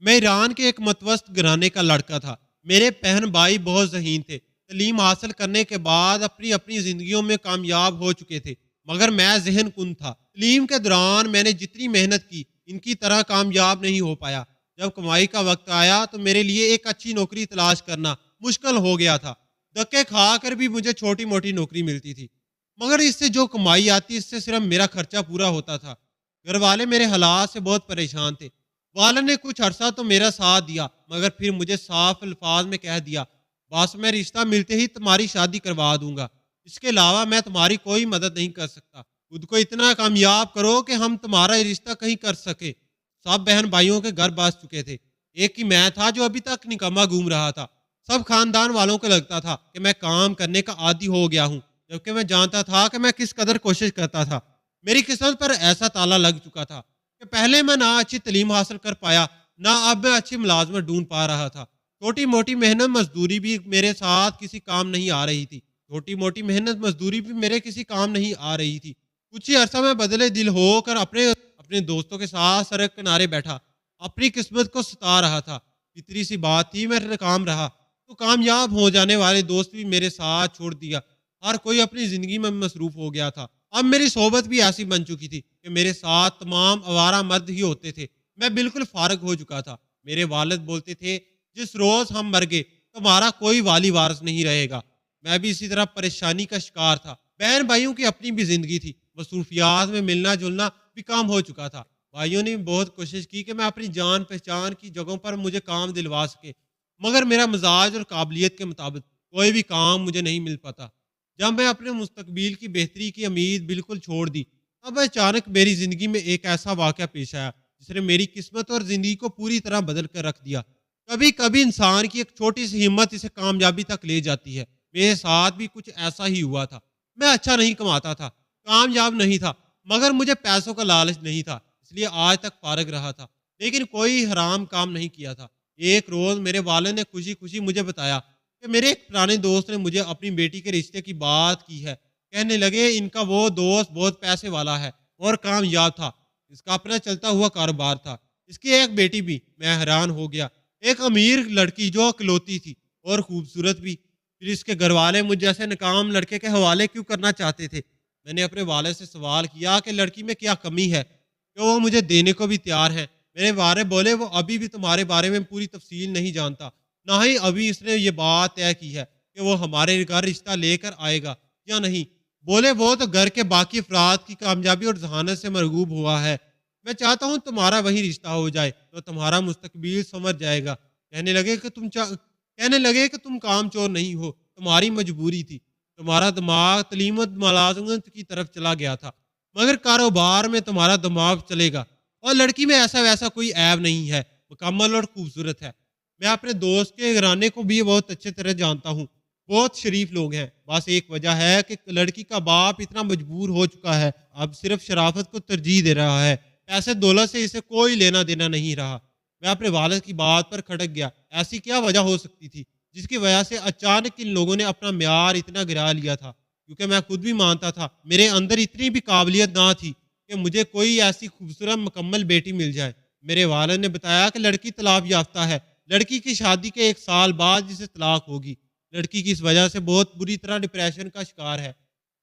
میں ایران کے ایک متوسط گھرانے کا لڑکا تھا۔ میرے بہن بھائی بہت ذہین تھے، تعلیم حاصل کرنے کے بعد اپنی اپنی زندگیوں میں کامیاب ہو چکے تھے، مگر میں ذہن کن تھا۔ تعلیم کے دوران میں نے جتنی محنت کی، ان کی طرح کامیاب نہیں ہو پایا۔ جب کمائی کا وقت آیا تو میرے لیے ایک اچھی نوکری تلاش کرنا مشکل ہو گیا تھا۔ دھکے کھا کر بھی مجھے چھوٹی موٹی نوکری ملتی تھی، مگر اس سے جو کمائی آتی اس سے صرف میرا خرچہ پورا ہوتا تھا۔ گھر والے میرے حالات سے بہت پریشان تھے۔ والد نے کچھ عرصہ تو میرا ساتھ دیا، مگر پھر مجھے صاف الفاظ میں کہہ دیا، بس میں رشتہ ملتے ہی تمہاری شادی کروا دوں گا، اس کے علاوہ میں تمہاری کوئی مدد نہیں کر سکتا۔ خود کو اتنا کامیاب کرو کہ ہم تمہارا یہ رشتہ کہیں کر سکے۔ سب بہن بھائیوں کے گھر بس چکے تھے، ایک ہی میں تھا جو ابھی تک نکما گھوم رہا تھا۔ سب خاندان والوں کو لگتا تھا کہ میں کام کرنے کا عادی ہو گیا ہوں، جبکہ میں جانتا تھا کہ میں کس قدر کوشش کرتا تھا۔ میری قسمت پر ایسا تالا لگ چکا تھا کہ پہلے میں نہ اچھی تعلیم حاصل کر پایا، نہ اب میں اچھی ملازمت ڈھونڈ پا رہا تھا۔ چھوٹی موٹی محنت مزدوری بھی میرے ساتھ کسی کام نہیں آ رہی تھی۔ چھوٹی موٹی محنت مزدوری بھی میرے کسی کام نہیں آ رہی تھی۔ کچھ ہی عرصہ میں بدلے دل ہو کر اپنے دوستوں کے ساتھ سڑک کنارے بیٹھا، اپنی قسمت کو ستا رہا تھا۔ فطری سی بات تھی، میں ناکام رہا تو کامیاب ہو جانے والے دوست بھی میرے ساتھ چھوڑ دیا۔ ہر کوئی اپنی زندگی میں مصروف ہو گیا تھا۔ اب میری صحبت بھی ایسی بن چکی تھی کہ میرے ساتھ تمام آوارہ مرد ہی ہوتے تھے۔ میں بالکل فارغ ہو چکا تھا۔ میرے والد بولتے تھے، جس روز ہم مر گئے تمہارا کوئی والی وارث نہیں رہے گا۔ میں بھی اسی طرح پریشانی کا شکار تھا۔ بہن بھائیوں کی اپنی بھی زندگی تھی، مصروفیات میں ملنا جلنا بھی کام ہو چکا تھا۔ بھائیوں نے بہت کوشش کی کہ میں اپنی جان پہچان کی جگہوں پر مجھے کام دلوا سکے، مگر میرا مزاج اور قابلیت کے مطابق کوئی بھی کام مجھے نہیں مل پاتا۔ جب میں اپنے مستقبل کی بہتری کی امید بالکل چھوڑ دی، اب اچانک میری زندگی میں ایک ایسا واقعہ پیش آیا جس نے میری قسمت اور زندگی کو پوری طرح بدل کر رکھ دیا۔ کبھی کبھی انسان کی ایک چھوٹی سی ہمت اسے کامیابی تک لے جاتی ہے۔ میرے ساتھ بھی کچھ ایسا ہی ہوا تھا۔ میں اچھا نہیں کماتا تھا، کامیاب نہیں تھا، مگر مجھے پیسوں کا لالچ نہیں تھا، اس لیے آج تک فارغ رہا تھا، لیکن کوئی حرام کام نہیں کیا تھا۔ ایک روز میرے والد نے خوشی خوشی مجھے بتایا کہ میرے ایک پرانے دوست نے مجھے اپنی بیٹی کے رشتے کی بات کی ہے۔ کہنے لگے، ان کا وہ دوست بہت پیسے والا ہے اور کامیاب تھا، اس کا اپنا چلتا ہوا کاروبار تھا، اس کی ایک بیٹی بھی۔ میں حیران ہو گیا، ایک امیر لڑکی جو اکلوتی تھی اور خوبصورت بھی، پھر اس کے گھر والے مجھ جیسے ناکام لڑکے کے حوالے کیوں کرنا چاہتے تھے؟ میں نے اپنے والد سے سوال کیا کہ لڑکی میں کیا کمی ہے کہ وہ مجھے دینے کو بھی تیار ہے۔ میرے والد بولے، وہ ابھی بھی تمہارے بارے میں پوری تفصیل نہیں جانتا، نہ ہی ابھی اس نے یہ بات طے کی ہے کہ وہ ہمارے گھر رشتہ لے کر آئے گا یا نہیں۔ بولے، وہ تو گھر کے باقی افراد کی کامیابی اور ذہانت سے مرغوب ہوا ہے۔ میں چاہتا ہوں تمہارا وہی رشتہ ہو جائے تو تمہارا مستقبل سنور جائے گا۔ کہنے لگے کہ تم کام چور نہیں ہو، تمہاری مجبوری تھی، تمہارا دماغ تعلیم و ملازمت کی طرف چلا گیا تھا، مگر کاروبار میں تمہارا دماغ چلے گا، اور لڑکی میں ایسا ویسا کوئی عیب نہیں ہے، مکمل اور خوبصورت ہے۔ میں اپنے دوست کے گھرانے کو بھی بہت اچھے طرح جانتا ہوں، بہت شریف لوگ ہیں، بس ایک وجہ ہے کہ لڑکی کا باپ اتنا مجبور ہو چکا ہے، اب صرف شرافت کو ترجیح دے رہا ہے، پیسے دولت سے اسے کوئی لینا دینا نہیں رہا۔ میں اپنے والد کی بات پر کھٹک گیا۔ ایسی کیا وجہ ہو سکتی تھی جس کی وجہ سے اچانک ان لوگوں نے اپنا معیار اتنا گرا لیا تھا؟ کیونکہ میں خود بھی مانتا تھا میرے اندر اتنی بھی قابلیت نہ تھی کہ مجھے کوئی ایسی خوبصورت مکمل بیٹی مل جائے۔ میرے والد نے بتایا کہ لڑکی طلاق یافتہ ہے، لڑکی کی شادی کے 1 سال بعد جسے طلاق ہوگی، لڑکی کی اس وجہ سے بہت بری طرح ڈپریشن کا شکار ہے۔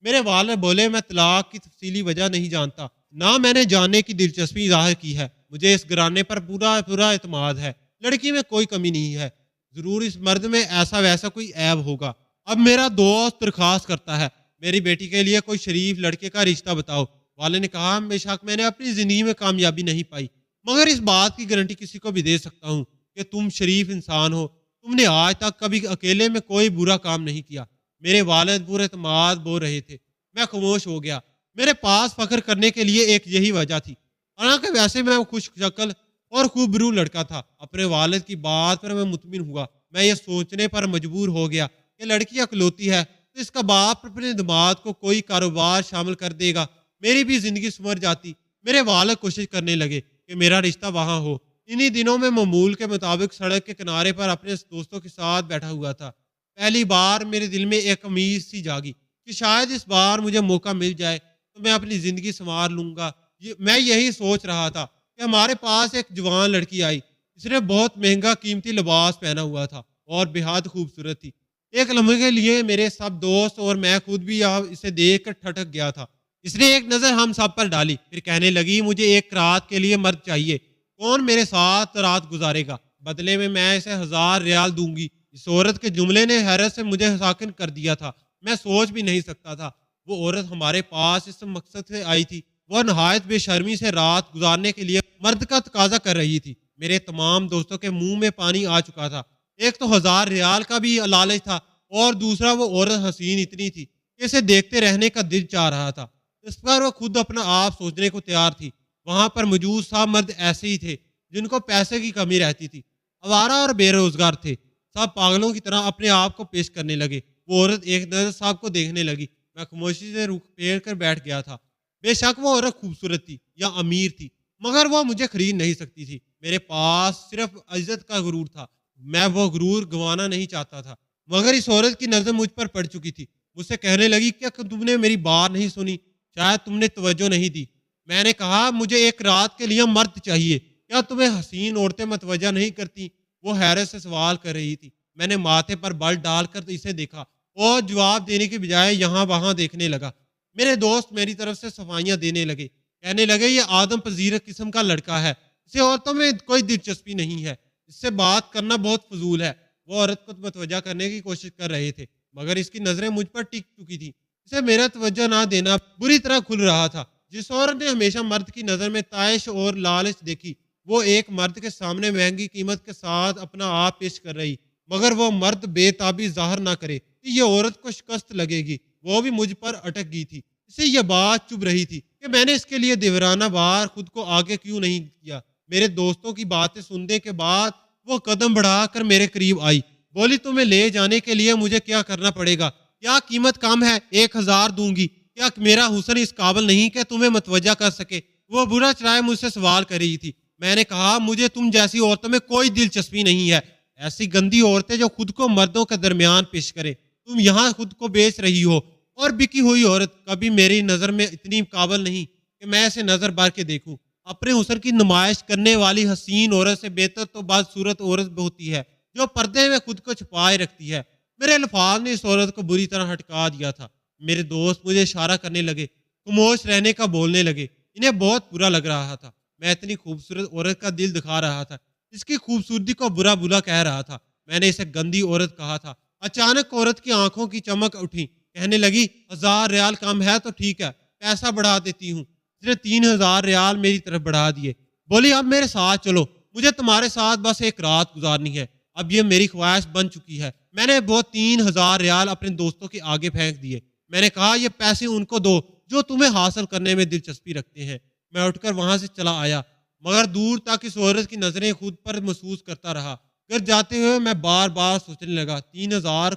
میرے والد بولے، میں طلاق کی تفصیلی وجہ نہیں جانتا، نہ میں نے جاننے کی دلچسپی ظاہر کی ہے، مجھے اس گھرانے پر پورا اعتماد ہے، لڑکی میں کوئی کمی نہیں ہے، ضرور اس مرد میں ایسا ویسا کوئی عیب ہوگا۔ اب میرا دوست درخواست کرتا ہے، میری بیٹی کے لیے کوئی شریف لڑکے کا رشتہ بتاؤ۔ والد نے کہا، بے شک میں نے اپنی زندگی میں کامیابی نہیں پائی، مگر اس بات کی گارنٹی کسی کو بھی دے سکتا ہوں کہ تم شریف انسان ہو، تم نے آج تک کبھی اکیلے میں کوئی برا کام نہیں کیا۔ میرے والد پورے اعتماد بول رہے تھے، میں خاموش ہو گیا۔ میرے پاس فخر کرنے کے لیے ایک یہی وجہ تھی، حالانکہ ویسے میں خوش شکل اور خوبرو لڑکا تھا۔ اپنے والد کی بات پر میں مطمئن ہوا۔ میں یہ سوچنے پر مجبور ہو گیا کہ لڑکی اکلوتی ہے تو اس کا باپ اپنے دماغ کو کوئی کاروبار شامل کر دے گا، میری بھی زندگی سنور جاتی۔ میرے والد کوشش کرنے لگے کہ میرا رشتہ وہاں ہو۔ انہی دنوں میں معمول کے مطابق سڑک کے کنارے پر اپنے دوستوں کے ساتھ بیٹھا ہوا تھا۔ پہلی بار میرے دل میں ایک امید سی جاگی کہ شاید اس بار مجھے موقع مل جائے تو میں اپنی زندگی سنوار لوں گا۔ میں یہی سوچ رہا تھا کہ ہمارے پاس ایک جوان لڑکی آئی اس نے بہت مہنگا قیمتی لباس پہنا ہوا تھا اور بے حد خوبصورت تھی۔ ایک لمحے کے لیے میرے سب دوست اور میں خود بھی اسے دیکھ کر ٹھٹک گیا تھا۔ اس نے ایک نظر ہم سب پر ڈالی، پھر کہنے لگی مجھے ایک رات کے لیے مرد چاہیے، کون میرے ساتھ رات گزارے گا؟ بدلے میں اسے 1000 ریال دوں گی۔ اس عورت کے جملے نے حیرت سے مجھے ساکن کر دیا تھا۔ میں سوچ بھی نہیں سکتا تھا وہ عورت ہمارے پاس اس مقصد سے آئی تھی۔ وہ نہایت بے شرمی سے رات گزارنے کے لیے مرد کا تقاضا کر رہی تھی۔ میرے تمام دوستوں کے منہ میں پانی آ چکا تھا۔ ایک تو 1000 ریال کا بھی لالچ تھا اور دوسرا وہ عورت حسین اتنی تھی کہ اسے دیکھتے رہنے کا دل چاہ رہا تھا۔ اس پر وہ خود اپنا آپ سوچنے کو تیار تھی۔ وہاں پر موجود سب مرد ایسے ہی تھے جن کو پیسے کی کمی رہتی تھی، آوارہ اور بے روزگار تھے۔ سب پاگلوں کی طرح اپنے آپ کو پیش کرنے لگے۔ وہ عورت ایک نظر صاحب کو دیکھنے لگی۔ میں خاموشی سے رخ پھیر کر بیٹھ گیا تھا۔ بے شک وہ عورت خوبصورت تھی یا امیر تھی، مگر وہ مجھے خرید نہیں سکتی تھی۔ میرے پاس صرف عزت کا غرور تھا، میں وہ غرور گنوانا نہیں چاہتا تھا۔ مگر اس عورت کی نظر مجھ پر پڑ چکی تھی۔ مجھ سے کہنے لگی کیا تم نے میری بات نہیں سنی؟ شاید تم نے توجہ نہیں دی۔ میں نے کہا مجھے ایک رات کے لیے مرد چاہیے، کیا تمہیں حسین عورتیں متوجہ نہیں کرتی؟ وہ حیرت سے سوال کر رہی تھی۔ میں نے ماتھے پر بل ڈال کر اسے دیکھا اور جواب دینے کے بجائے یہاں وہاں دیکھنے لگا۔ میرے دوست میری طرف سے صفائیاں دینے لگے، کہنے لگے یہ آدم پذیر قسم کا لڑکا ہے، اسے عورتوں میں کوئی دلچسپی نہیں ہے، اس سے بات کرنا بہت فضول ہے۔ وہ عورت کو متوجہ کرنے کی کوشش کر رہے تھے، مگر اس کی نظریں مجھ پر ٹک چکی تھی۔ اسے میرا توجہ نہ دینا بری طرح کھل رہا تھا۔ جس عورت نے ہمیشہ مرد کی نظر میں طائش اور لالچ دیکھی، وہ ایک مرد کے سامنے مہنگی قیمت کے ساتھ اپنا آپ پیش کر رہی، مگر وہ مرد بے تابی ظاہر نہ کرے کہ یہ عورت کو شکست لگے گی۔ وہ بھی مجھ پر اٹک گئی تھی۔ اسے یہ بات چبھ رہی تھی کہ میں نے اس کے لیے دیورانہ وار خود کو آگے کیوں نہیں کیا۔ میرے دوستوں کی باتیں سننے کے بعد وہ قدم بڑھا کر میرے قریب آئی، بولی تمہیں لے جانے کے لیے مجھے کیا کرنا پڑے گا؟ کیا قیمت کم ہے؟ 1000 دوں گی۔ کیا میرا حسن اس قابل نہیں کہ تمہیں متوجہ کر سکے؟ وہ برا چڑھائے مجھ سے سوال کر رہی تھی۔ میں نے کہا مجھے تم جیسی عورتوں میں کوئی دلچسپی نہیں ہے، ایسی گندی عورتیں جو خود کو مردوں کے درمیان پیش کرے۔ تم یہاں خود کو بیچ رہی ہو، اور بکی ہوئی عورت کبھی میری نظر میں اتنی قابل نہیں کہ میں اسے نظر بھر کے دیکھوں۔ اپنے حسن کی نمائش کرنے والی حسین عورت سے بہتر تو بدصورت عورت ہوتی ہے جو پردے میں خود کو چھپائے رکھتی ہے۔ میرے الفاظ نے اس عورت کو بری طرح ہٹکا دیا تھا۔ میرے دوست مجھے اشارہ کرنے لگے، خاموش رہنے کا بولنے لگے۔ انہیں بہت برا لگ رہا تھا۔ میں اتنی خوبصورت عورت کا دل دکھا رہا تھا، اس کی خوبصورتی کو برا بلا کہہ رہا تھا۔ میں نے اسے گندی عورت کہا تھا۔ اچانک عورت کی آنکھوں کی چمک اٹھی، کہنے لگی 1000 ریال کم ہے تو ٹھیک ہے، پیسہ بڑھا دیتی ہوں۔ اس نے 3000 ریال میری طرف بڑھا دیے۔ بولی اب میرے ساتھ چلو، مجھے تمہارے ساتھ بس ایک رات گزارنی ہے، اب یہ میری خواہش بن چکی ہے۔ میں نے وہ 3000 ریال اپنے دوستوں کے آگے پھینک دیے۔ میں نے کہا یہ پیسے ان کو دو جو تمہیں حاصل کرنے میں دلچسپی رکھتے ہیں۔ میں اٹھ کر وہاں سے چلا آیا، مگر دور تک اس عورت کی نظریں خود پر محسوس کرتا رہا۔ گھر جاتے ہوئے میں بار بار سوچنے لگا 3000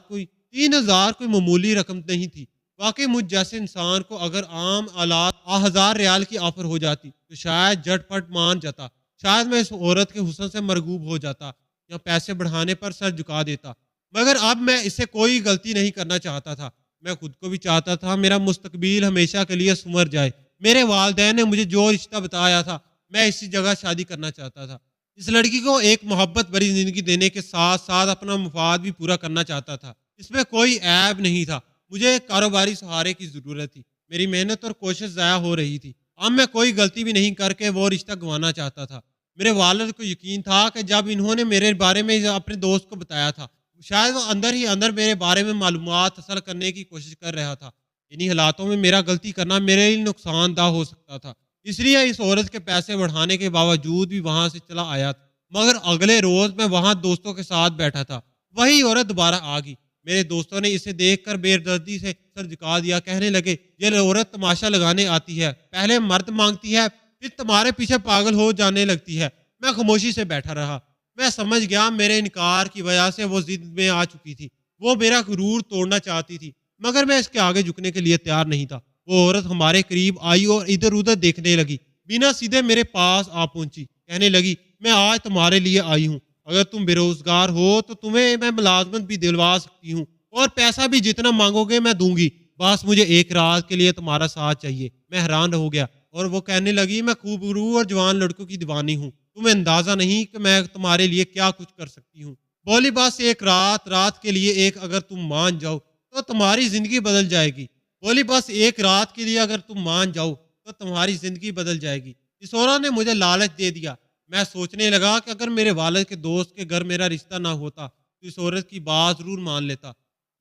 کوئی معمولی رقم نہیں تھی۔ واقعی مجھ جیسے انسان کو اگر عام آلات 1000 ریال کی آفر ہو جاتی تو شاید جھٹ پٹ مان جاتا، شاید میں اس عورت کے حسن سے مرغوب ہو جاتا یا پیسے بڑھانے پر سر جھکا دیتا۔ مگر اب میں اسے کوئی غلطی نہیں کرنا چاہتا تھا۔ میں خود کو بھی چاہتا تھا میرا مستقبل ہمیشہ کے لیے سنور جائے۔ میرے والدین نے مجھے جو رشتہ بتایا تھا میں اسی جگہ شادی کرنا چاہتا تھا۔ اس لڑکی کو ایک محبت بھری زندگی دینے کے ساتھ ساتھ اپنا مفاد بھی پورا کرنا چاہتا تھا۔ اس میں کوئی عیب نہیں تھا۔ مجھے ایک کاروباری سہارے کی ضرورت تھی۔ میری محنت اور کوشش ضائع ہو رہی تھی۔ اب میں کوئی غلطی بھی نہیں کر کے وہ رشتہ گنوانا چاہتا تھا۔ میرے والد کو یقین تھا کہ جب انہوں نے میرے بارے میں اپنے دوست کو بتایا تھا، شاید وہ اندر ہی اندر میرے بارے میں معلومات حاصل کرنے کی کوشش کر رہا تھا۔ انہی حالاتوں میں میرا غلطی کرنا میرے لیے نقصان دہ ہو سکتا تھا، اس لیے اس عورت کے پیسے بڑھانے کے باوجود بھی وہاں سے چلا آیا تھا۔ مگر اگلے روز میں وہاں دوستوں کے ساتھ بیٹھا تھا، وہی عورت دوبارہ آ گئی۔ میرے دوستوں نے اسے دیکھ کر بے دردی سے سر جھکا دیا، کہنے لگے یہ عورت تماشا لگانے آتی ہے، پہلے مرد مانگتی ہے پھر تمہارے پیچھے پاگل ہو جانے لگتی ہے۔ میں خاموشی سے بیٹھا رہا۔ میں سمجھ گیا میرے انکار کی وجہ سے وہ ضد میں آ چکی تھی، وہ میرا غرور توڑنا چاہتی تھی، مگر میں اس کے آگے جھکنے کے لیے تیار نہیں تھا۔ وہ عورت ہمارے قریب آئی اور ادھر ادھر دیکھنے لگی، بنا سیدھے میرے پاس آ پہنچی، کہنے لگی میں آج تمہارے لیے آئی ہوں، اگر تم بے روزگار ہو تو تمہیں میں ملازمت بھی دلوا سکتی ہوں اور پیسہ بھی جتنا مانگو گے میں دوں گی، بس مجھے ایک رات کے لیے تمہارا ساتھ چاہیے۔ میں حیران ہو گیا، اور وہ کہنے لگی میں خوبرو اور جوان لڑکوں کی دیوانی ہوں، تمہیں اندازہ نہیں کہ میں تمہارے لیے کیا کچھ کر سکتی ہوں۔ بولی بس ایک رات کے لیے ایک اگر تم مان جاؤ تو تمہاری زندگی بدل جائے گی۔ بولی بس ایک رات کے لیے اگر تم مان جاؤ تو تمہاری زندگی بدل جائے گی۔ اس عورت نے مجھے لالچ دے دیا۔ میں سوچنے لگا کہ اگر میرے والد کے دوست کے گھر میرا رشتہ نہ ہوتا تو اس عورت کی بات ضرور مان لیتا۔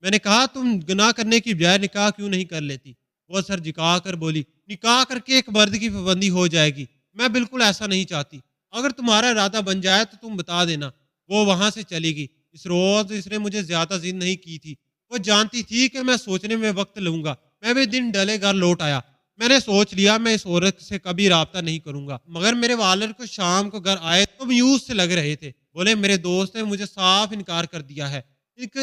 میں نے کہا تم گناہ کرنے کی بجائے نکاح کیوں نہیں کر لیتی؟ وہ سر جھکا کر بولی نکاح کر کے ایک مرد کی پابندی ہو جائے گی، میں بالکل ایسا نہیں چاہتی، اگر تمہارا ارادہ بن جائے تو تم بتا دینا۔ وہ وہاں سے چلی گئی۔ اس روز اس نے مجھے زیادہ ضد نہیں کی تھی، وہ جانتی تھی کہ میں سوچنے میں وقت لوں گا۔ میں بھی دن ڈلے گھر لوٹ آیا۔ میں نے سوچ لیا میں اس عورت سے کبھی رابطہ نہیں کروں گا، مگر میرے والد کو شام کو گھر آئے تو میوس سے لگ رہے تھے۔ بولے میرے دوست نے مجھے صاف انکار کر دیا ہے،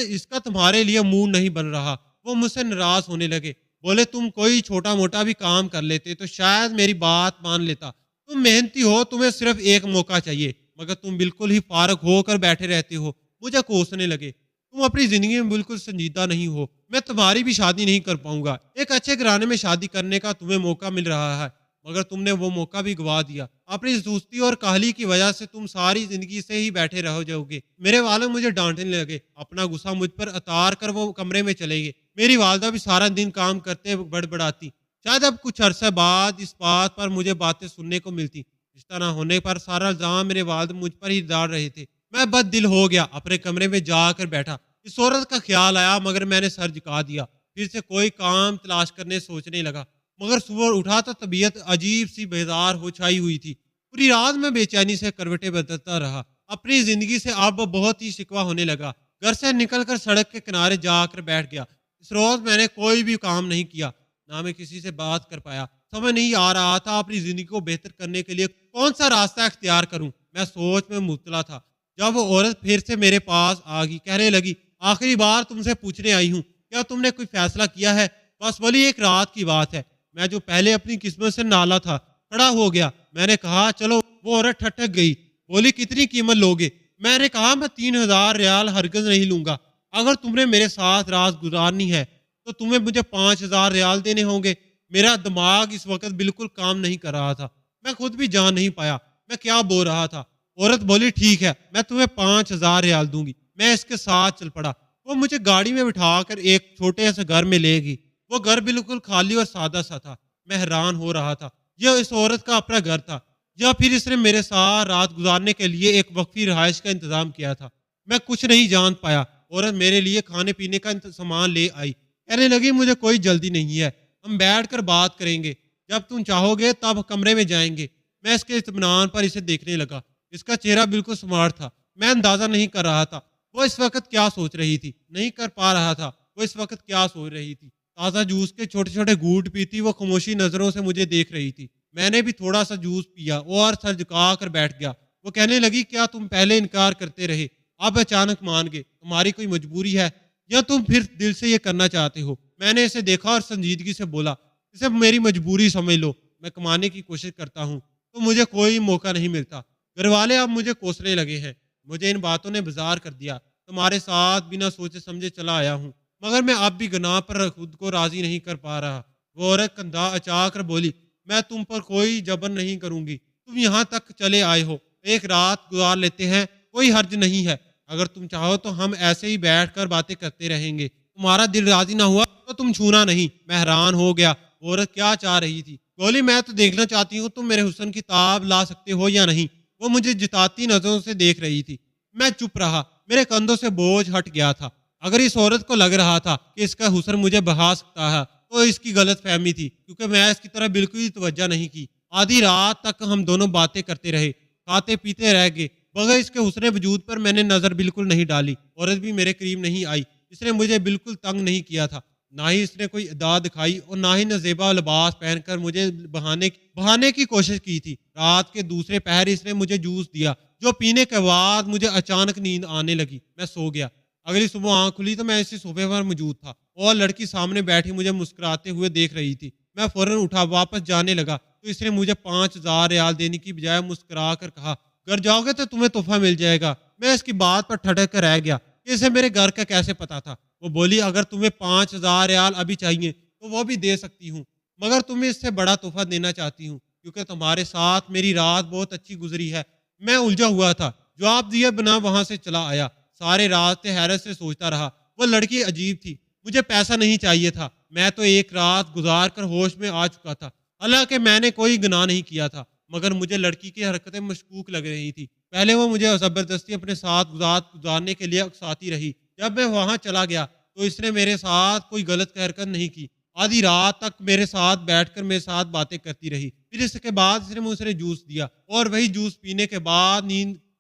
اس کا تمہارے لیے منہ نہیں بن رہا۔ وہ مجھ سے ناراض ہونے لگے۔ بولے تم کوئی چھوٹا موٹا بھی کام کر لیتے تو شاید میری بات مان لیتا، تم محنتی ہو، تمہیں صرف ایک موقع چاہیے، مگر تم بالکل ہی فارغ ہو کر بیٹھے رہتے ہو۔ مجھے کوسنے لگے، تم اپنی زندگی میں بالکل سنجیدہ نہیں ہو، میں تمہاری بھی شادی نہیں کر پاؤں گا۔ ایک اچھے گھرانے میں شادی کرنے کا تمہیں موقع مل رہا ہے، مگر تم نے وہ موقع بھی گوا دیا۔ اپنی سستی اور کاہلی کی وجہ سے تم ساری زندگی سے ہی بیٹھے رہ جاؤ گے۔ میرے والد مجھے ڈانٹنے لگے، اپنا غصہ مجھ پر اتار کر وہ کمرے میں چلے گئے۔ میری والدہ بھی سارا دن کام کرتے بڑبڑاتی۔ شاید اب کچھ عرصہ بعد اس بات پر مجھے باتیں سننے کو ملتی۔ رشتہ نہ ہونے پر سارا الزام میرے والد مجھ پر ہی ڈال رہے تھے۔ میں بد دل ہو گیا، اپنے کمرے میں جا کر بیٹھا۔ اس عورت کا خیال آیا مگر میں نے سر جھکا دیا۔ پھر سے کوئی کام تلاش کرنے سوچنے لگا، مگر صبح اٹھا تو طبیعت عجیب سی بیزار ہو چھائی ہوئی تھی۔ پوری رات میں بے چینی سے کروٹیں بدلتا رہا۔ اپنی زندگی سے اب بہت ہی شکوہ ہونے لگا۔ گھر سے نکل کر سڑک کے کنارے جا کر بیٹھ گیا۔ اس روز میں نے کوئی بھی کام نہیں کیا، نہ میں کسی سے بات کر پایا۔ سمجھ نہیں آ رہا تھا اپنی زندگی کو بہتر کرنے کے لیے کون سا راستہ اختیار کروں۔ میں سوچ میں مبتلا تھا جب وہ عورت پھر سے میرے پاس آ گئی، کہنے لگی آخری بار تم سے پوچھنے آئی ہوں، کیا تم نے کوئی فیصلہ کیا ہے؟ بس بولی ایک رات کی بات ہے۔ میں جو پہلے اپنی قسمت سے نالا تھا کھڑا ہو گیا۔ میں نے کہا چلو۔ وہ عورت ٹھٹک گئی، بولی کتنی قیمت لوگے؟ میں نے کہا میں 3000 ریال ہرگز نہیں لوں گا۔ اگر تم نے میرے ساتھ رات گزارنی ہے تو تمہیں مجھے 5000 ریال دینے ہوں گے۔ میرا دماغ اس وقت بالکل کام نہیں کر رہا تھا، میں خود بھی جان نہیں پایا میں کیا بول رہا تھا۔ عورت بولی ٹھیک ہے، میں تمہیں 5000 ریال دوں گی۔ میں اس کے ساتھ چل پڑا۔ وہ مجھے گاڑی میں بٹھا کر ایک چھوٹے سے گھر میں لے گئی۔ وہ گھر بالکل خالی اور سادہ سا تھا۔ میں حیران ہو رہا تھا، یہ اس عورت کا اپنا گھر تھا یا پھر اس نے میرے ساتھ رات گزارنے کے لیے ایک وقفی رہائش کا انتظام کیا تھا؟ میں کچھ نہیں جان پایا۔ عورت میرے لیے کھانے پینے کا سامان لے آئی، کہنے لگی مجھے کوئی جلدی نہیں ہے، ہم بیٹھ کر بات کریں گے، جب تم چاہو گے تب کمرے میں جائیں گے۔ میں اس کے اطمینان پر اسے دیکھنے لگا۔ اس کا چہرہ بالکل سمارٹ تھا۔ میں اندازہ نہیں کر رہا تھا وہ اس وقت کیا سوچ رہی تھی، نہیں کر پا رہا تھا وہ اس وقت کیا سوچ رہی تھی۔ تازہ جوس کے چھوٹے چھوٹے گھونٹ پیتی وہ خاموشی نظروں سے مجھے دیکھ رہی تھی۔ میں نے بھی تھوڑا سا جوس پیا اور سر جھکا کر بیٹھ گیا۔ وہ کہنے لگی کیا تم پہلے انکار کرتے رہے، اب اچانک مان گئے؟ تمہاری کوئی مجبوری ہے یا تم پھر دل سے یہ کرنا چاہتے ہو؟ میں نے اسے دیکھا اور سنجیدگی سے بولا اسے میری مجبوری سمجھ لو، میں کمانے کی کوشش کرتا ہوں تو مجھے کوئی موقع نہیں ملتا۔ گھر والے اب مجھے کوسنے لگے ہیں۔ مجھے ان باتوں نے بیزار کر دیا۔ تمہارے ساتھ بنا سوچے سمجھے چلا آیا ہوں، مگر میں اب بھی گناہ پر خود کو راضی نہیں کر پا رہا۔ وہ عورت کندھا اچا کر بولی میں تم پر کوئی جبر نہیں کروں گی، تم یہاں تک چلے آئے ہو، ایک رات گزار لیتے ہیں، کوئی حرج نہیں ہے۔ اگر تم چاہو تو ہم ایسے ہی بیٹھ کر باتیں کرتے رہیں گے، تمہارا دل راضی نہ ہوا تو تم چھونا نہیں۔ میں حیران ہو گیا وہ عورت کیا چاہ رہی تھی۔ بولی میں تو دیکھنا چاہتی ہوں تم میرے حسن کی تاب لا سکتے ہو یا نہیں۔ وہ مجھے جتاتی نظروں سے دیکھ رہی تھی۔ میں چپ رہا، میرے کندھوں سے بوجھ ہٹ گیا تھا۔ اگر اس عورت کو لگ رہا تھا کہ اس کا حسن مجھے بہا سکتا ہے تو اس کی غلط فہمی تھی، کیونکہ میں اس کی طرف بالکل ہی توجہ نہیں کی۔ آدھی رات تک ہم دونوں باتیں کرتے رہے، کھاتے پیتے رہ گئے، مگر اس کے حسن وجود پر میں نے نظر بالکل نہیں ڈالی۔ عورت بھی میرے قریب نہیں آئی۔ اس نے مجھے بالکل تنگ نہیں کیا تھا، نہ ہی اس نے کوئی ادا دکھائی اور نہ ہی نازیبا لباس پہن کر مجھے بہانے کی کوشش کی تھی۔ رات کے دوسرے پہر اس نے مجھے جوس دیا، جو پینے کے بعد مجھے اچانک نیند آنے لگی۔ میں سو گیا۔ اگلی صبح آنکھ کھلی تو میں اسی صوفے پر موجود تھا اور لڑکی سامنے بیٹھی مجھے مسکراتے ہوئے دیکھ رہی تھی۔ میں فوراً اٹھا واپس جانے لگا تو اس نے مجھے 5000 ریال دینے کی بجائے مسکرا کر کہا گھر جاؤ گے تو تمہیں تحفہ مل جائے گا۔ میں اس کی بات پر ٹھٹک کر رہ گیا کہ اسے میرے گھر کا کیسے پتا تھا۔ وہ بولی اگر تمہیں 5000 ریال ابھی چاہیے تو وہ بھی دے سکتی ہوں، مگر تمہیں اس سے بڑا تحفہ دینا چاہتی ہوں کیونکہ تمہارے ساتھ میری رات بہت اچھی گزری ہے۔ میں الجھا ہوا تھا، جواب دیے بنا وہاں سے چلا آیا۔ سارے راستے حیرت سے سوچتا رہا۔ وہ لڑکی عجیب تھی، مجھے پیسہ نہیں چاہیے تھا، میں تو ایک رات گزار کر ہوش میں آ چکا تھا، حالانکہ میں نے کوئی گناہ نہیں کیا تھا، مگر مجھے لڑکی کی حرکتیں مشکوک لگ رہی تھی۔ پہلے وہ مجھے زبردستی اپنے ساتھ گزارنے کے لیے اکساتی رہی۔ جب میں وہاں چلا گیا تو اس نے میرے ساتھ کوئی غلط حرکت نہیں کی، آدھی رات تک میرے ساتھ بیٹھ کر میرے ساتھ باتیں کرتی رہی۔ پھر اس کے بعد اس نے مجھے جوس دیا اور وہی جوس پینے کے بعد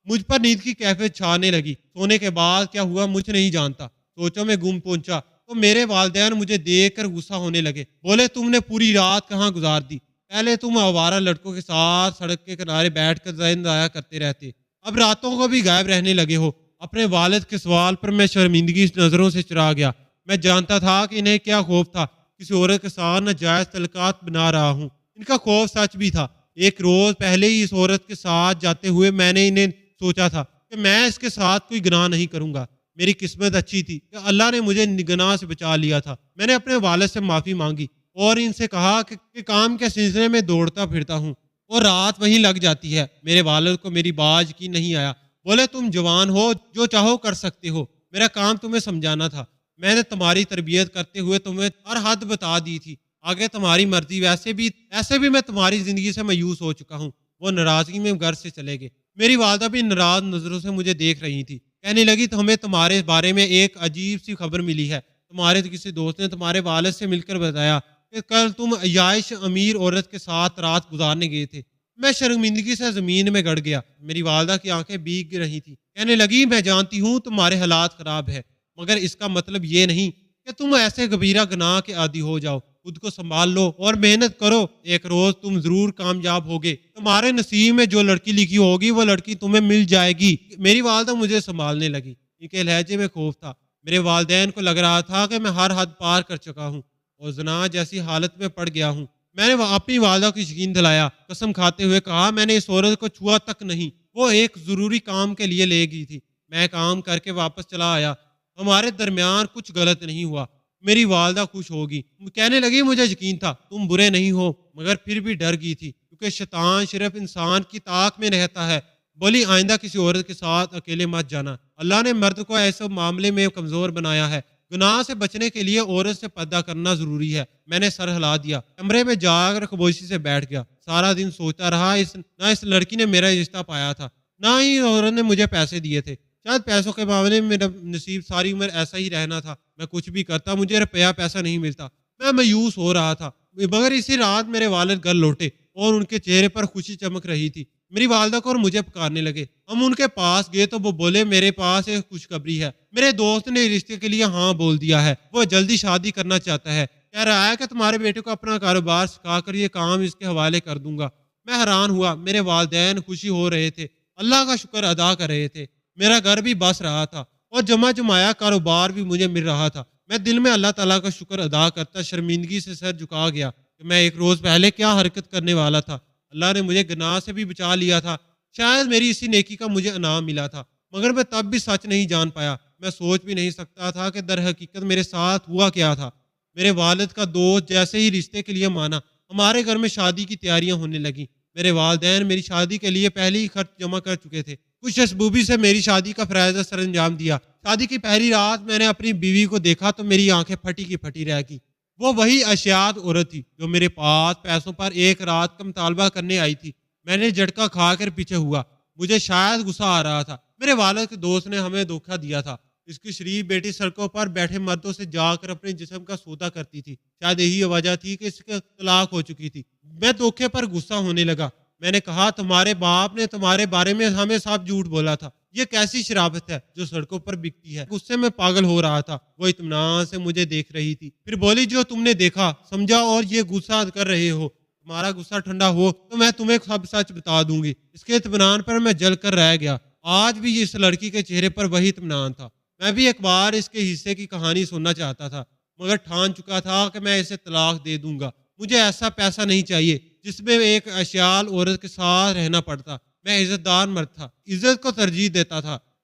مجھ پر نیند کی کیفیت چھانے لگی۔ سونے کے بعد کیا ہوا مجھے نہیں جانتا، سوچوں میں گم پہنچا تو میرے والدین مجھے دیکھ کر غصہ ہونے لگے۔ بولے تم نے پوری رات کہاں گزار دی؟ پہلے تم آوارہ لڑکوں کے ساتھ سڑک کے کنارے بیٹھ کر ذہن ضائع کرتے رہتے، اب راتوں کو بھی غائب رہنے لگے ہو۔ اپنے والد کے سوال پر میں شرمندگی نظروں سے چرا گیا۔ میں جانتا تھا کہ انہیں کیا خوف تھا، کسی عورت کے ساتھ ناجائز تعلقات بنا رہا ہوں۔ ان کا خوف سچ بھی تھا۔ ایک روز پہلے ہی اس عورت کے ساتھ جاتے ہوئے میں نے انہیں سوچا تھا کہ میں اس کے ساتھ کوئی گناہ نہیں کروں گا۔ میری قسمت اچھی تھی کہ اللہ نے مجھے گناہ سے بچا لیا تھا۔ میں نے اپنے والد سے معافی مانگی اور ان سے کہا کہ کام کے سلسلے میں دوڑتا پھرتا ہوں اور رات وہیں لگ جاتی ہے۔ میرے والد کو میری بات یقین نہیں آیا۔ بولے تم جوان ہو، جو چاہو کر سکتے ہو، میرا کام تمہیں سمجھانا تھا۔ میں نے تمہاری تربیت کرتے ہوئے تمہیں ہر حد بتا دی تھی، آگے تمہاری مرضی۔ ایسے بھی میں تمہاری زندگی سے مایوس ہو چکا ہوں۔ وہ ناراضگی میں گھر سے چلے گئے۔ میری والدہ بھی ناراض نظروں سے مجھے دیکھ رہی تھی، کہنے لگی ہمیں تمہارے بارے میں ایک عجیب سی خبر ملی ہے۔ تمہارے کسی دوست نے تمہارے والد سے مل کر بتایا کہ کل تم عیاش امیر عورت کے ساتھ رات گزارنے گئے تھے۔ میں شرمندگی سے زمین میں گڑ گیا۔ میری والدہ کی آنکھیں بھیگ رہی تھی، کہنے لگی میں جانتی ہوں تمہارے حالات خراب ہے، مگر اس کا مطلب یہ نہیں کہ تم ایسے کبیرہ گناہ کے عادی ہو جاؤ۔ خود کو سنبھال لو اور محنت کرو، ایک روز تم ضرور کامیاب ہوگے۔ تمہارے نصیب میں جو لڑکی لکھی ہوگی وہ لڑکی تمہیں مل جائے گی۔ میری والدہ مجھے سنبھالنے لگی، ان کے لہجے میں خوف تھا۔ میرے والدین کو لگ رہا تھا کہ میں ہر حد پار کر چکا ہوں اور زنا جیسی حالت میں پڑ گیا ہوں۔ میں نے اپنی والدہ کو یقین دلایا، قسم کھاتے ہوئے کہا میں نے اس عورت کو چھوا تک نہیں، وہ ایک ضروری کام کے لیے لے گئی تھی، میں کام کر کے واپس چلا آیا، ہمارے درمیان کچھ غلط نہیں ہوا۔ میری والدہ خوش ہوگی، کہنے لگی مجھے یقین تھا تم برے نہیں ہو، مگر پھر بھی ڈر گئی تھی کیونکہ شیطان صرف انسان کی طاق میں رہتا ہے۔ بولی آئندہ کسی عورت کے ساتھ اکیلے مت جانا، اللہ نے مرد کو ایسے معاملے میں کمزور بنایا ہے، گناہ سے بچنے کے لیے عورت سے پردہ کرنا ضروری ہے۔ میں نے سر ہلا دیا، کمرے میں جا کر خاموشی سے بیٹھ گیا۔ سارا دن سوچتا رہا، نہ اس لڑکی نے میرا رشتہ پایا تھا، نہ ہی عورت نے مجھے پیسے دیے تھے۔ شاید پیسوں کے معاملے میں میرا نصیب ساری عمر ایسا ہی رہنا تھا، میں کچھ بھی کرتا مجھے روپیہ پیسہ نہیں ملتا، میں مایوس ہو رہا تھا۔ مگر اسی رات میرے والد گھر لوٹے اور ان کے چہرے پر خوشی چمک رہی تھی۔ میری والدہ کو اور مجھے پکارنے لگے۔ ہم ان کے پاس گئے تو وہ بولے میرے پاس ایک خوشخبری ہے، میرے دوست نے رشتے کے لیے ہاں بول دیا ہے، وہ جلدی شادی کرنا چاہتا ہے، کہہ رہا ہے کہ تمہارے بیٹے کو اپنا کاروبار سکھا کر یہ کام اس کے حوالے کر دوں گا۔ میں حیران ہوا، میرے والدین خوشی ہو رہے تھے، اللہ کا شکر ادا کر رہے تھے، میرا گھر بھی بس رہا تھا اور جمع جمایا کاروبار بھی مجھے مل رہا تھا۔ میں دل میں اللہ تعالیٰ کا شکر ادا کرتا شرمندگی سے سر جھکا گیا کہ میں ایک روز پہلے کیا حرکت کرنے والا تھا۔ اللہ نے مجھے گناہ سے بھی بچا لیا تھا، شاید میری اسی نیکی کا مجھے انعام ملا تھا، مگر میں تب بھی سچ نہیں جان پایا۔ میں سوچ بھی نہیں سکتا تھا کہ در حقیقت میرے ساتھ ہوا کیا تھا۔ میرے والد کا دوست جیسے ہی رشتے کے لیے مانا، ہمارے گھر میں شادی کی تیاریاں ہونے لگیں۔ میرے والدین میری شادی کے لیے پہلے ہی خرچ جمع کر چکے تھے۔ کچھ اسبوبی سے میری شادی کا فرائضہ سر انجام دیا۔ شادی کی پہلی رات میں نے اپنی بیوی کو دیکھا تو میری آنکھیں پھٹی کی پھٹی رہ گئی۔ وہ وہی اشیات عورت تھی جو میرے پاس پیسوں پر ایک رات کا مطالبہ کرنے آئی تھی۔ میں نے جھٹکا کھا کر پیچھے ہوا، مجھے شاید غصہ آ رہا تھا، میرے والد کے دوست نے ہمیں دھوکہ دیا تھا۔ اس کی شریف بیٹی سڑکوں پر بیٹھے مردوں سے جا کر اپنے جسم کا سودا کرتی تھی، شاید یہی وجہ تھی کہ اس کی طلاق ہو چکی تھی۔ میں دھوکے پر غصہ ہونے لگا۔ میں نے کہا تمہارے باپ نے تمہارے بارے میں ہمیں صاف جھوٹ بولا تھا، یہ کیسی شرافت ہے جو سڑکوں پر بکتی ہے۔ غصے میں پاگل ہو رہا تھا، وہ اطمینان سے مجھے دیکھ رہی تھی۔ پھر بولی جو تم نے دیکھا سمجھا اور یہ غصہ کر رہے ہو، تمہارا غصہ ٹھنڈا ہو تو میں تمہیں سب سچ بتا دوں گی۔ اس کے اطمینان پر میں جل کر رہ گیا۔ آج بھی اس لڑکی کے چہرے پر وہی اطمینان تھا۔ میں بھی ایک بار اس کے حصے کی کہانی سننا چاہتا تھا، مگر ٹھان چکا تھا کہ میں اسے طلاق دے دوں گا۔ مجھے ایسا پیسہ نہیں چاہیے جس میں ایک اشیال عورت کے ساتھ رہنا پڑتا۔ میں عزت دار مرد تھا، عزت کو ترجیح دیتا تھا۔